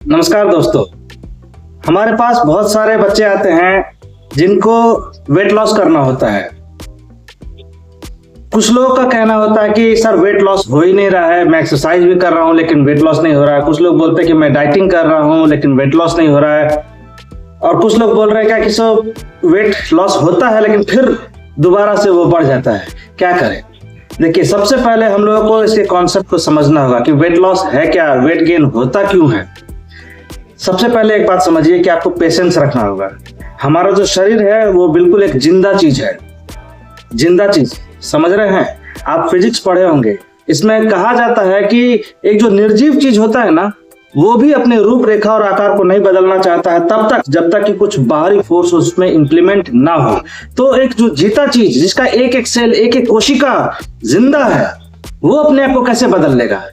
नमस्कार दोस्तों। हमारे पास बहुत सारे बच्चे आते हैं जिनको वेट लॉस करना होता है। कुछ लोगों का कहना होता है कि सर वेट लॉस हो ही नहीं रहा है, मैं एक्सरसाइज भी कर रहा हूँ लेकिन वेट लॉस नहीं हो रहा है। कुछ लोग बोलते हैं कि मैं डाइटिंग कर रहा हूँ लेकिन वेट लॉस नहीं हो रहा है। और कुछ लोग बोल रहे हैं क्या कि सब वेट लॉस होता है लेकिन फिर दोबारा से वो बढ़ जाता है, क्या करें। देखिए, सबसे पहले हम लोगों को इसके कॉन्सेप्ट को समझना होगा कि वेट लॉस है क्या, वेट गेन होता क्यों है। सबसे पहले एक बात समझिए कि आपको पेशेंस रखना होगा। हमारा जो शरीर है वो बिल्कुल एक जिंदा चीज है, जिंदा चीज, समझ रहे हैं। आप फिजिक्स पढ़े होंगे, इसमें कहा जाता है कि एक जो निर्जीव चीज होता है ना, वो भी अपने रूपरेखा और आकार को नहीं बदलना चाहता है तब तक जब तक कि कुछ बाहरी फोर्स उसमें इंप्लीमेंट ना हो। तो एक जो जीता चीज जिसका एक एक सेल, एक एक कोशिका जिंदा है, वो अपने आप को कैसे बदल लेगा।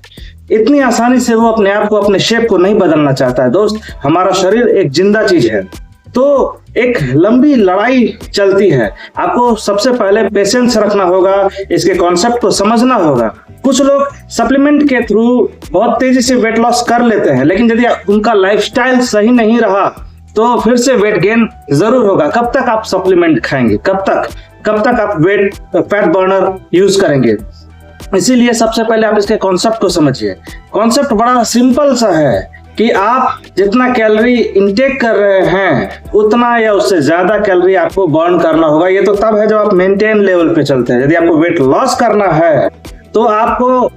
इतनी आसानी से वो अपने आप को, अपने शेप को नहीं बदलना चाहता है। दोस्त, हमारा शरीर एक जिंदा चीज है, तो एक लंबी लड़ाई चलती है। आपको सबसे पहले पेशेंस रखना होगा, इसके कॉन्सेप्ट को समझना होगा। कुछ लोग सप्लीमेंट के थ्रू बहुत तेजी से वेट लॉस कर लेते हैं, लेकिन यदि उनका लाइफस्टाइल सही नहीं रहा तो फिर से वेट गेन जरूर होगा। कब तक आप सप्लीमेंट खाएंगे, कब तक आप फैट बर्नर यूज करेंगे। इसीलिए सबसे पहले आप इसके कॉन्सेप्ट को समझिए। कॉन्सेप्ट बड़ा सिंपल सा है कि आप जितना कैलोरी इंटेक कर रहे हैं उतना या उससे ज्यादा कैलोरी आपको बर्न करना होगा। ये तो तब है जब आप मेंटेन लेवल पे चलते हैं। यदि आपको वेट लॉस करना है तो आपको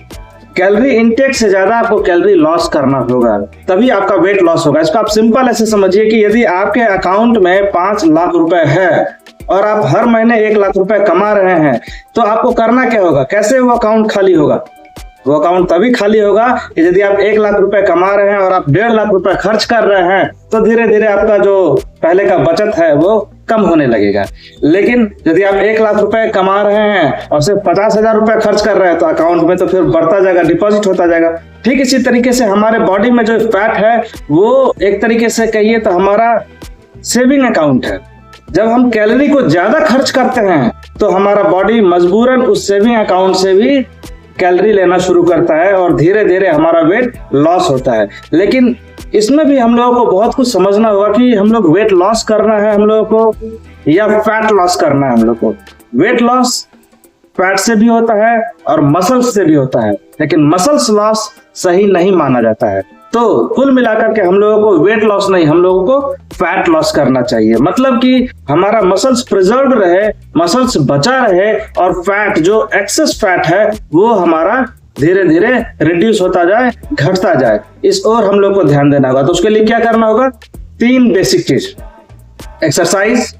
कैलोरी इंटेक से ज्यादा आपको कैलोरी लॉस करना होगा, तभी आपका वेट लॉस होगा। इसको आप सिंपल ऐसे समझिए कि यदि आपके अकाउंट में 5 लाख रुपए है और आप हर महीने 1 लाख रुपए कमा रहे हैं, तो आपको करना क्या होगा, कैसे वो अकाउंट खाली होगा। वो अकाउंट तभी खाली होगा कि यदि आप 1 लाख रुपए कमा रहे हैं और आप 1.5 लाख रुपए खर्च कर रहे हैं, तो धीरे धीरे आपका जो पहले का बचत है वो कम होने लगेगा। लेकिन यदि आप 1 लाख रुपए कमा रहे हैं और सिर्फ 50,000 रुपए खर्च कर रहे हैं, तो अकाउंट में तो फिर बढ़ता जाएगा, डिपॉजिट होता जाएगा। ठीक इसी तरीके से हमारे बॉडी में जो फैट है वो एक तरीके से कहिए तो हमारा सेविंग अकाउंट है। जब हम कैलोरी को ज्यादा खर्च करते हैं तो हमारा बॉडी मजबूरन उस सेविंग अकाउंट से भी कैलोरी लेना शुरू करता है और धीरे धीरे हमारा वेट लॉस होता है। लेकिन इसमें भी हम लोगों को बहुत कुछ समझना होगा कि हम लोग वेट लॉस करना है हम लोगों को या फैट लॉस करना है हम लोग को। वेट लॉस फैट से भी होता है और मसल्स से भी होता है, लेकिन मसल्स लॉस सही नहीं माना जाता है। तो कुल मिलाकर के हम लोगों को वेट लॉस नहीं, हम लोगों को फैट लॉस करना चाहिए। मतलब कि हमारा मसल्स प्रिजर्व रहे, मसल्स बचा रहे और फैट जो एक्सेस फैट है वो हमारा धीरे धीरे रिड्यूस होता जाए, घटता जाए। इस ओर हम लोग को ध्यान देना होगा। तो उसके लिए क्या करना होगा, 3 बेसिक चीज, एक्सरसाइज,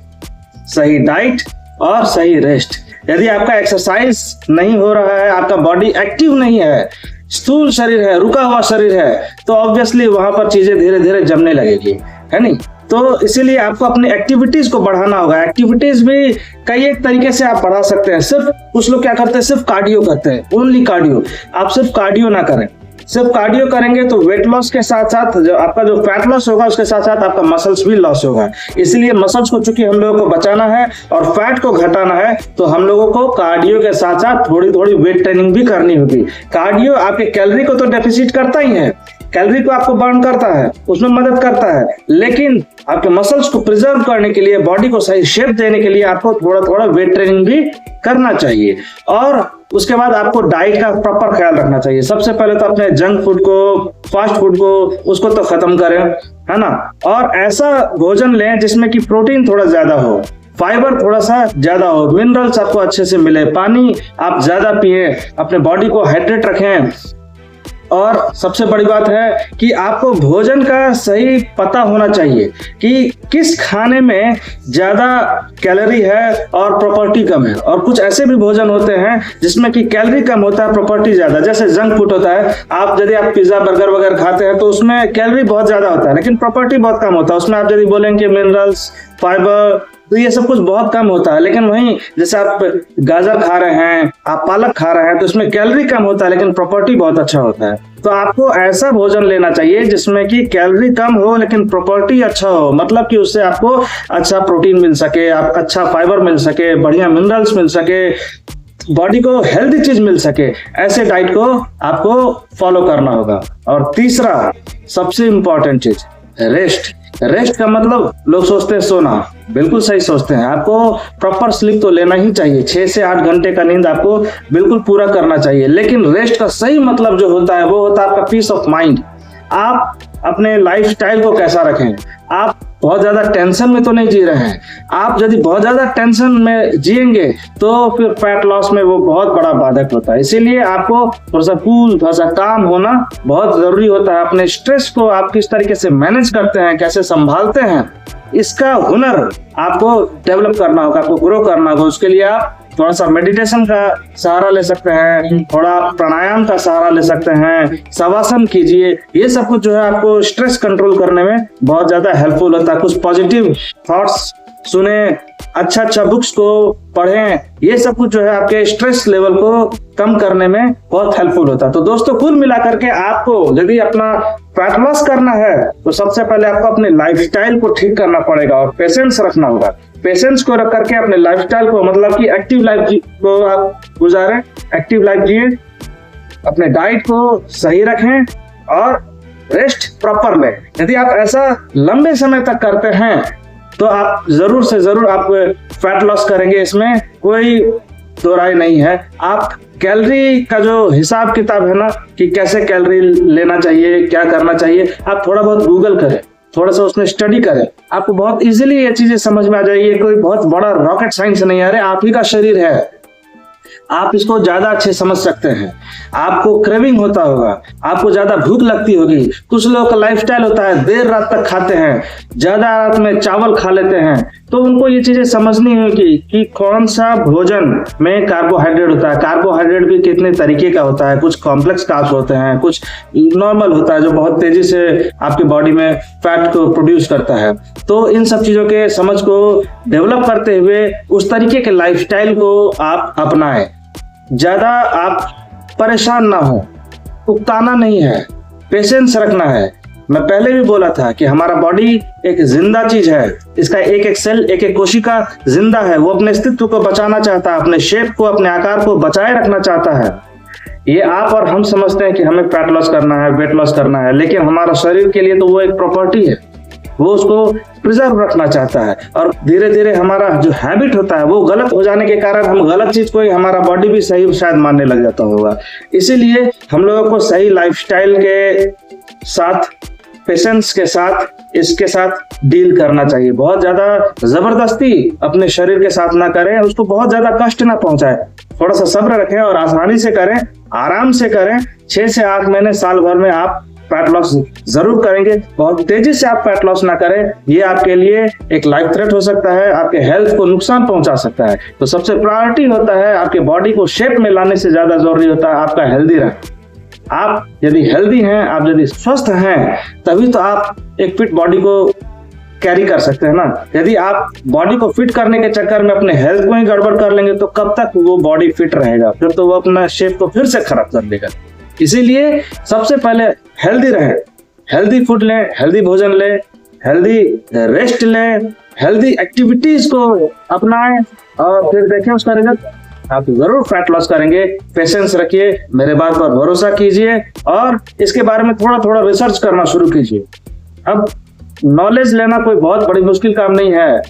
सही डाइट और सही रेस्ट। यदि आपका एक्सरसाइज नहीं हो रहा है, आपका बॉडी एक्टिव नहीं है, स्थूल शरीर है, रुका हुआ शरीर है, तो ऑब्वियसली वहां पर चीजें धीरे धीरे जमने लगेगी, है नहीं। तो इसीलिए आपको अपनी एक्टिविटीज को बढ़ाना होगा। एक्टिविटीज भी कई एक तरीके से आप बढ़ा सकते हैं। सिर्फ कुछ लोग क्या करते हैं, सिर्फ कार्डियो करते हैं, ओनली कार्डियो। आप सिर्फ कार्डियो ना करें। सिर्फ कार्डियो करेंगे तो वेट लॉस के साथ साथ जो आपका जो फैट लॉस होगा उसके साथ साथ आपका मसल्स भी लॉस होगा। इसलिए मसल्स को चूंकि हम लोगों को बचाना है और फैट को घटाना है, तो हम लोगों को कार्डियो के साथ साथ थोड़ी थोड़ी वेट ट्रेनिंग भी करनी होगी। कार्डियो आपके कैलोरी को तो डेफिसिट करता ही है, कैलोरी को आपको बर्न करता है, उसमें मदद करता है, लेकिन आपके मसल्स को प्रिजर्व करने के लिए, बॉडी को सही शेप देने के लिए आपको थोड़ा थोड़ा वेट ट्रेनिंग भी करना चाहिए। और उसके बाद आपको डाइट का प्रॉपर ख्याल रखना चाहिए। सबसे पहले तो अपने जंक फूड को, फास्ट फूड को, उसको तो खत्म करें, है ना। और ऐसा भोजन लें जिसमें कि प्रोटीन थोड़ा ज्यादा हो, फाइबर थोड़ा सा ज्यादा हो, मिनरल्स आपको अच्छे से मिले, पानी आप ज्यादा पिए, अपने बॉडी को हाइड्रेट रखें। और सबसे बड़ी बात है कि आपको भोजन का सही पता होना चाहिए कि किस खाने में ज्यादा कैलोरी है और प्रॉपर्टी कम है। और कुछ ऐसे भी भोजन होते हैं जिसमें कि कैलोरी कम होता है, प्रॉपर्टी ज्यादा, जैसे जंक फूड होता है। यदि आप पिज्जा बर्गर वगैरह खाते हैं तो उसमें कैलोरी बहुत ज्यादा होता है लेकिन प्रॉपर्टी बहुत कम होता है। उसमें आप यदि बोलेंगे मिनरल्स, फाइबर, तो ये सब कुछ बहुत कम होता है। लेकिन वहीं जैसे आप गाजर खा रहे हैं, आप पालक खा रहे हैं, तो इसमें कैलोरी कम होता है लेकिन प्रॉपर्टी बहुत अच्छा होता है। तो आपको ऐसा भोजन लेना चाहिए जिसमें कि कैलोरी कम हो लेकिन प्रॉपर्टी अच्छा हो। मतलब कि उससे आपको अच्छा प्रोटीन मिल सके, आप अच्छा फाइबर मिल सके, बढ़िया मिनरल्स मिल सके, बॉडी को हेल्दी चीज मिल सके, ऐसे डाइट को आपको फॉलो करना होगा। और तीसरा सबसे इंपॉर्टेंट चीज, रेस्ट। रेस्ट का मतलब लोग सोचते हैं सोना, बिल्कुल सही सोचते हैं। आपको प्रॉपर स्लीप तो लेना ही चाहिए, 6 से 8 घंटे का नींद आपको बिल्कुल पूरा करना चाहिए। लेकिन रेस्ट का सही मतलब जो होता है वो होता है आपका पीस ऑफ माइंड। आप अपने लाइफस्टाइल को कैसा रखें, आप बहुत ज्यादा टेंशन में तो नहीं जी रहे हैं। आप यदि बहुत ज्यादा टेंशन में जिएंगे तो फिर फैट लॉस में वो बहुत बड़ा बाधक होता है। इसीलिए आपको थोड़ा सा कूल, थोड़ा सा काम होना बहुत जरूरी होता है। अपने स्ट्रेस को आप किस तरीके से मैनेज करते हैं, कैसे संभालते हैं, इसका हुनर आपको डेवलप करना होगा, आपको ग्रो करना होगा। उसके लिए आप थोड़ा सा मेडिटेशन का सहारा ले सकते हैं, थोड़ा प्राणायाम का सहारा ले सकते हैं, शवासन कीजिए। ये सब कुछ जो है आपको स्ट्रेस कंट्रोल करने में बहुत ज्यादा हेल्पफुल होता है। कुछ पॉजिटिव थॉट्स सुने, अच्छा बुक्स को पढ़ें, ये सब कुछ जो है आपके स्ट्रेस लेवल को कम करने में बहुत हेल्पफुल होता है। तो दोस्तों, कुल मिलाकर के आपको यदि अपना फैट लॉस करना है तो सबसे पहले आपको अपने लाइफस्टाइल को ठीक करना पड़ेगा और पेशेंस रखना होगा। पेशेंस को रख करके अपने लाइफस्टाइल को, मतलब कि एक्टिव लाइफ को आप गुजारें, एक्टिव लाइफ जिए, अपने डाइट को सही रखें और रेस्ट प्रॉपर लें। यदि आप ऐसा लंबे समय तक करते हैं तो आप जरूर से जरूर आप फैट लॉस करेंगे, इसमें कोई दो राय नहीं है। आप कैलोरी का जो हिसाब किताब है ना कि कैसे कैलोरी लेना चाहिए, क्या करना चाहिए, आप थोड़ा बहुत गूगल करें, थोड़ा सा उसमें स्टडी करें, आपको बहुत इजीली ये चीजें समझ में आ जाएगी। कोई बहुत बड़ा रॉकेट साइंस नहीं है, आप ही का शरीर है, आप इसको ज्यादा अच्छे समझ सकते हैं। आपको क्रेविंग होता होगा, आपको ज्यादा भूख लगती होगी। कुछ लोगों का लाइफस्टाइल होता है देर रात तक खाते हैं, ज्यादा रात में चावल खा लेते हैं, तो उनको ये चीजें समझनी होगी कि कौन सा भोजन में कार्बोहाइड्रेट होता है। कार्बोहाइड्रेट भी कितने तरीके का होता है, कुछ कॉम्प्लेक्स कार्ब्स होते हैं, कुछ नॉर्मल होता है जो बहुत तेजी से आपकी बॉडी में फैट को प्रोड्यूस करता है। तो इन सब चीजों के समझ को डेवलप करते हुए उस तरीके के लाइफस्टाइल को आप अपनाएं। ज्यादा आप परेशान ना हो, उकताना नहीं है, पेशेंस रखना है। मैं पहले भी बोला था कि हमारा बॉडी एक जिंदा चीज है, इसका एक एक सेल, एक एक कोशिका जिंदा है। वो अपने अस्तित्व को बचाना चाहता है, अपने शेप को, अपने आकार को बचाए रखना चाहता है। ये आप और हम समझते हैं कि हमें फैट लॉस करना है, वेट लॉस करना है, लेकिन हमारा शरीर के लिए तो वो एक प्रॉपर्टी है, वो उसको प्रिजर्व रखना चाहता है। और धीरे धीरे हमारा जो हैबिट होता है वो गलत हो जाने के कारण हम गलत चीज को ही हमारा बॉडी भी सही शायद मानने लग जाता होगा। इसीलिए हम लोगों को सही लाइफस्टाइल के साथ, पेशेंस के साथ, इसके साथ डील करना चाहिए। बहुत ज्यादा जबरदस्ती अपने शरीर के साथ ना करें, उसको बहुत ज्यादा कष्ट ना पहुंचाए। थोड़ा सा सब्र रखें और आसानी से करें, आराम से करें। 6 से 8 महीने, साल भर में आप फैट लॉस जरूर करेंगे। बहुत तेजी से आप फैट लॉस ना करें, ये आपके लिए एक लाइफ थ्रेट हो सकता है, आपके हेल्थ को नुकसान पहुंचा सकता है। तो सबसे प्रायोरिटी होता है आपके बॉडी को शेप में लाने से ज्यादा जरूरी होता है आपका हेल्दी रहना। आप यदि हेल्दी हैं, आप यदि स्वस्थ हैं, तभी तो आप एक फिट बॉडी को कैरी कर सकते हैं ना। यदि आप बॉडी को फिट करने के चक्कर में अपने हेल्थ को ही गड़बड़ कर लेंगे तो कब तक वो बॉडी फिट रहेगा, फिर तो वो अपना शेप को फिर से खराब कर देगा। इसीलिए सबसे पहले हेल्दी रहें, हेल्दी फूड लें, हेल्दी भोजन लें, हेल्दी रेस्ट लें, हेल्दी एक्टिविटीज को अपनाएं और फिर देखें उसका रिजल्ट। आप जरूर फैट लॉस करेंगे। पेशेंस रखिए, मेरे बात पर भरोसा कीजिए और इसके बारे में थोड़ा थोड़ा रिसर्च करना शुरू कीजिए। अब नॉलेज लेना कोई बहुत बड़ी मुश्किल काम नहीं है,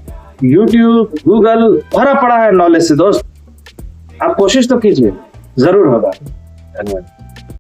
यूट्यूब, गूगल भरा पड़ा है नॉलेज से। दोस्त, आप कोशिश तो कीजिए, जरूर होगा। धन्यवाद।